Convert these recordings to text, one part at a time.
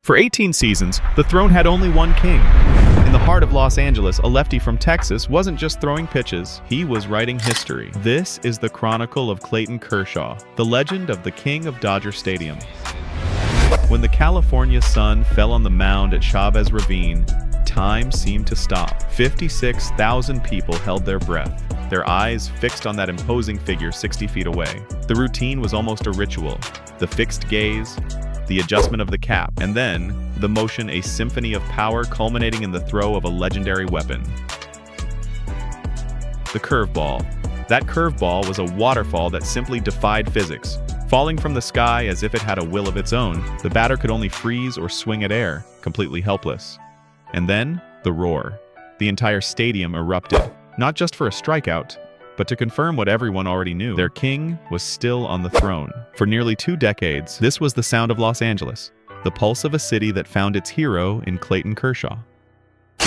For 18 seasons, the throne had only one king. In the heart of Los Angeles, a lefty from Texas wasn't just throwing pitches, he was writing history. This is the chronicle of Clayton Kershaw, the legend of the king of Dodger Stadium. When the California sun fell on the mound at Chavez Ravine, time seemed to stop. 56,000 people held their breath, their eyes fixed on that imposing figure 60 feet away. The routine was almost a ritual. The fixed gaze, the adjustment of the cap, and then the motion, a symphony of power culminating in the throw of a legendary weapon. The curveball. That curveball was a waterfall that simply defied physics. Falling from the sky as if it had a will of its own, the batter could only freeze or swing at air, completely helpless. And then, the roar. The entire stadium erupted, not just for a strikeout, but to confirm what everyone already knew. Their king was still on the throne. For nearly 2 decades, this was the sound of Los Angeles, the pulse of a city that found its hero in Clayton Kershaw.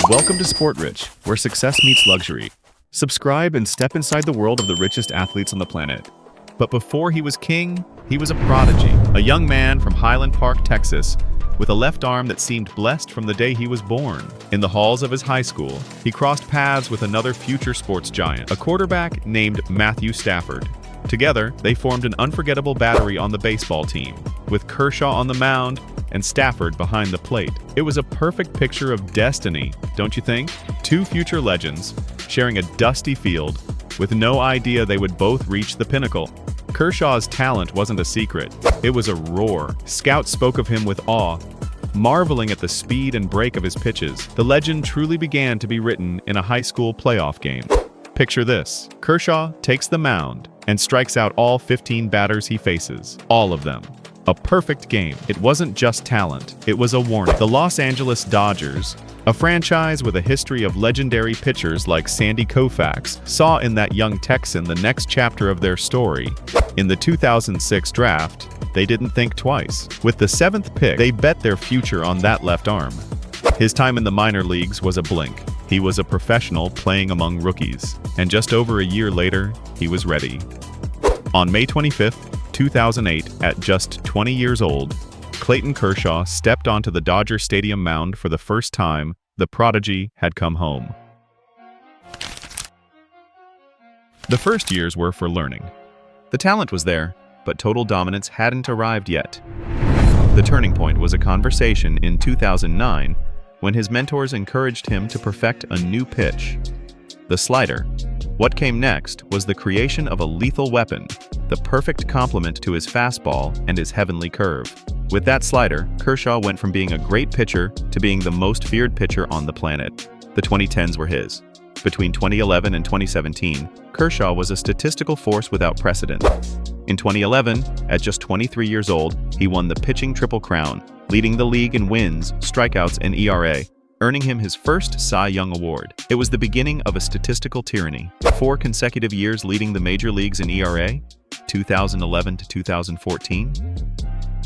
Welcome to Sport Rich, where success meets luxury. Subscribe and step inside the world of the richest athletes on the planet. But before he was king, he was a prodigy, a young man from Highland Park, Texas, with a left arm that seemed blessed from the day he was born. In the halls of his high school, he crossed paths with another future sports giant, a quarterback named Matthew Stafford. Together, they formed an unforgettable battery on the baseball team, with Kershaw on the mound and Stafford behind the plate. It was a perfect picture of destiny, don't you think? 2 future legends, sharing a dusty field, with no idea they would both reach the pinnacle. Kershaw's talent wasn't a secret. It was a roar. Scouts spoke of him with awe, marveling at the speed and break of his pitches. The legend truly began to be written in a high school playoff game. Picture this. Kershaw takes the mound and strikes out all 15 batters he faces. All of them. A perfect game. It wasn't just talent. It was a warning. The Los Angeles Dodgers, a franchise with a history of legendary pitchers like Sandy Koufax, saw in that young Texan the next chapter of their story. In the 2006 draft, they didn't think twice. With the 7th pick, they bet their future on that left arm. His time in the minor leagues was a blink. He was a professional playing among rookies. And just over a year later, he was ready. On May 25th, 2008, at just 20 years old, Clayton Kershaw stepped onto the Dodger Stadium mound for the first time. The prodigy had come home. The first years were for learning. The talent was there, but total dominance hadn't arrived yet. The turning point was a conversation in 2009 when his mentors encouraged him to perfect a new pitch, the slider. What came next was the creation of a lethal weapon, the perfect complement to his fastball and his heavenly curve. With that slider, Kershaw went from being a great pitcher to being the most feared pitcher on the planet. The 2010s were his. Between 2011 and 2017, Kershaw was a statistical force without precedent. In 2011, at just 23 years old, he won the pitching Triple Crown, leading the league in wins, strikeouts, and ERA, earning him his first Cy Young Award. It was the beginning of a statistical tyranny. 4 consecutive years leading the major leagues in ERA, 2011 to 2014.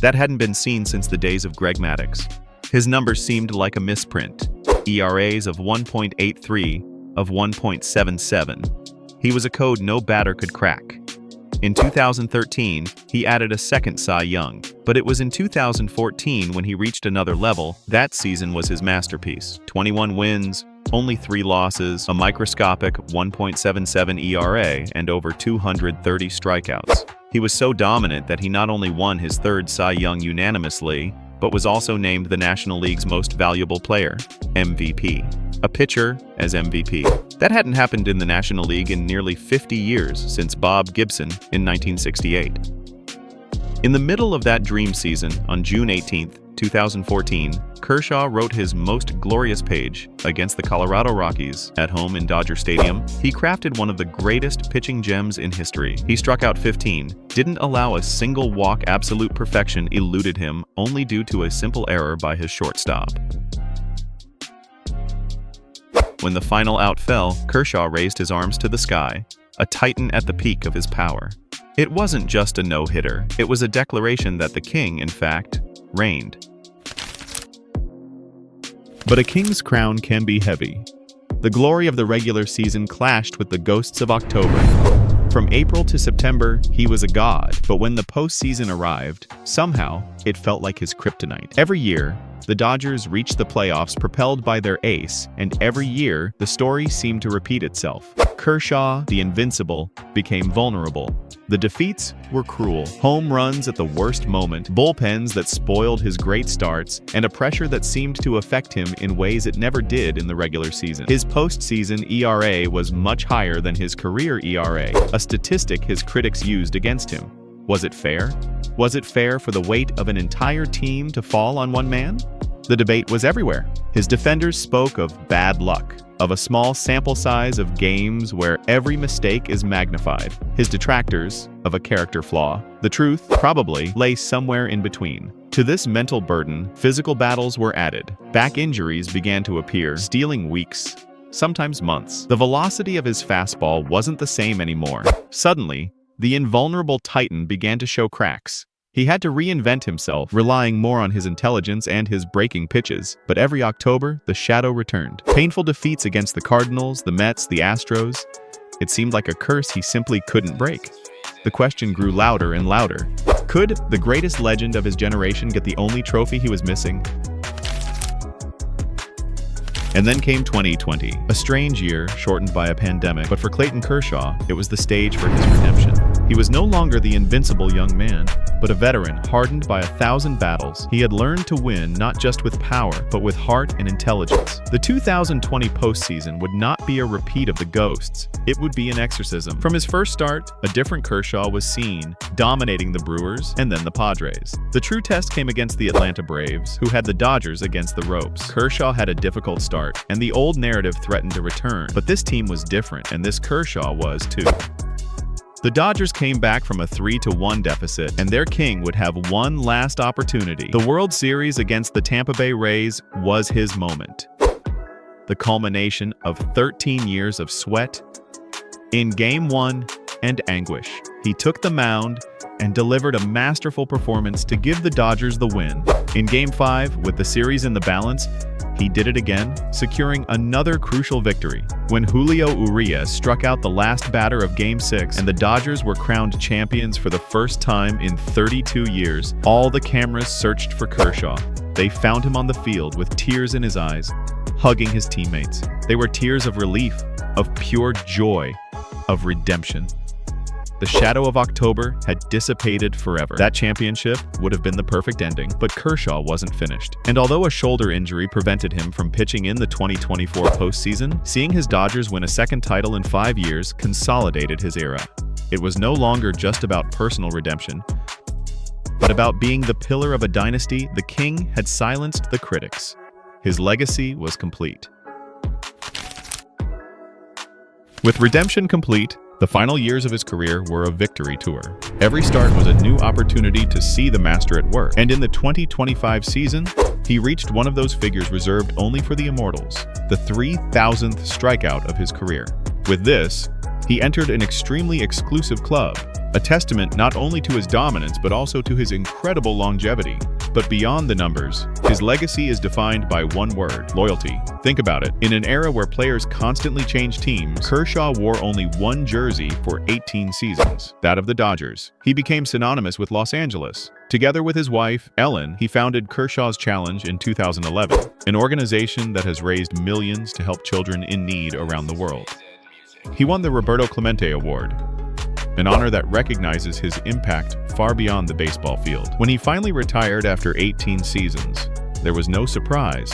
That hadn't been seen since the days of Greg Maddux. His numbers seemed like a misprint. ERAs of 1.83, of 1.77. He was a code no batter could crack. In 2013, he added a second Cy Young, but it was in 2014 when he reached another level. That season was his masterpiece. 21 wins, only 3 losses, a microscopic 1.77 ERA, and over 230 strikeouts. He was so dominant that he not only won his 3rd Cy Young unanimously, but was also named the National League's Most Valuable Player, MVP. A pitcher as MVP. That hadn't happened in the National League in nearly 50 years since Bob Gibson in 1968. In the middle of that dream season, on June 18, 2014, Kershaw wrote his most glorious page against the Colorado Rockies at home in Dodger Stadium. He crafted one of the greatest pitching gems in history. He struck out 15, didn't allow a single walk. Absolute perfection eluded him only due to a simple error by his shortstop. When the final out fell, Kershaw raised his arms to the sky, a titan at the peak of his power. It wasn't just a no-hitter, it was a declaration that the king, in fact, reigned. But a king's crown can be heavy. The glory of the regular season clashed with the ghosts of October. From April to September, he was a god, but when the postseason arrived, somehow, it felt like his kryptonite. Every year, The Dodgers reached the playoffs propelled by their ace, and every year, the story seemed to repeat itself. Kershaw, the invincible, became vulnerable. The defeats were cruel. Home runs at the worst moment, bullpens that spoiled his great starts, and a pressure that seemed to affect him in ways it never did in the regular season. His postseason ERA was much higher than his career ERA, a statistic his critics used against him. Was it fair? Was it fair for the weight of an entire team to fall on one man? The debate was everywhere. His defenders spoke of bad luck, of a small sample size of games where every mistake is magnified. His detractors of a character flaw. The truth probably lay somewhere in between. To this mental burden, physical battles were added. Back injuries began to appear, stealing weeks, sometimes months. The velocity of his fastball wasn't the same anymore. Suddenly, the invulnerable Titan began to show cracks. He had to reinvent himself, relying more on his intelligence and his breaking pitches. But every October, the shadow returned. Painful defeats against the Cardinals, the Mets, the Astros. It seemed like a curse he simply couldn't break. The question grew louder and louder. Could the greatest legend of his generation get the only trophy he was missing? And then came 2020, a strange year shortened by a pandemic, but for Clayton Kershaw, it was the stage for his redemption. He was no longer the invincible young man, but a veteran hardened by 1,000 battles. He had learned to win not just with power, but with heart and intelligence. The 2020 postseason would not be a repeat of the Ghosts. It would be an exorcism. From his first start, a different Kershaw was seen, dominating the Brewers and then the Padres. The true test came against the Atlanta Braves, who had the Dodgers against the ropes. Kershaw had a difficult start, and the old narrative threatened to return. But this team was different, and this Kershaw was too. The Dodgers came back from a 3-1 deficit, and their king would have one last opportunity. The World Series against the Tampa Bay Rays was his moment. The culmination of 13 years of sweat, in Game 1 and anguish. He took the mound and delivered a masterful performance to give the Dodgers the win. In Game 5, with the series in the balance, he did it again, securing another crucial victory. When Julio Urias struck out the last batter of Game 6 and the Dodgers were crowned champions for the first time in 32 years, all the cameras searched for Kershaw. They found him on the field with tears in his eyes, hugging his teammates. They were tears of relief, of pure joy, of redemption. The shadow of October had dissipated forever. That championship would have been the perfect ending, but Kershaw wasn't finished. And although a shoulder injury prevented him from pitching in the 2024 postseason, seeing his Dodgers win a second title in 5 years consolidated his era. It was no longer just about personal redemption, but about being the pillar of a dynasty. The king had silenced the critics. His legacy was complete. With redemption complete, the final years of his career were a victory tour. Every start was a new opportunity to see the master at work. And in the 2025 season, he reached one of those figures reserved only for the Immortals, the 3,000th strikeout of his career. With this, he entered an extremely exclusive club, a testament not only to his dominance but also to his incredible longevity. But beyond the numbers, his legacy is defined by one word: loyalty. Think about it. In an era where players constantly change teams, Kershaw wore only one jersey for 18 seasons, that of the Dodgers. He became synonymous with Los Angeles. Together with his wife, Ellen, he founded Kershaw's Challenge in 2011, an organization that has raised millions to help children in need around the world. He won the Roberto Clemente Award, an honor that recognizes his impact far beyond the baseball field. When he finally retired after 18 seasons, there was no surprise,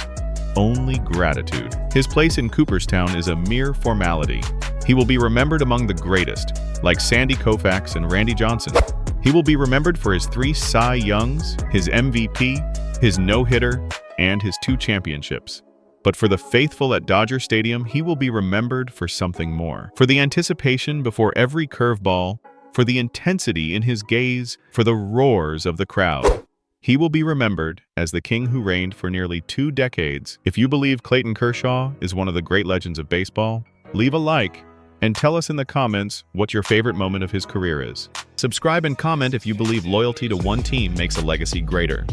only gratitude. His place in Cooperstown is a mere formality. He will be remembered among the greatest, like Sandy Koufax and Randy Johnson. He will be remembered for his 3 Cy Youngs, his MVP, his no-hitter, and his 2 championships. But for the faithful at Dodger Stadium, he will be remembered for something more. For the anticipation before every curveball, for the intensity in his gaze, for the roars of the crowd. He will be remembered as the king who reigned for nearly 2 decades. If you believe Clayton Kershaw is one of the great legends of baseball, leave a like and tell us in the comments what your favorite moment of his career is. Subscribe and comment if you believe loyalty to one team makes a legacy greater.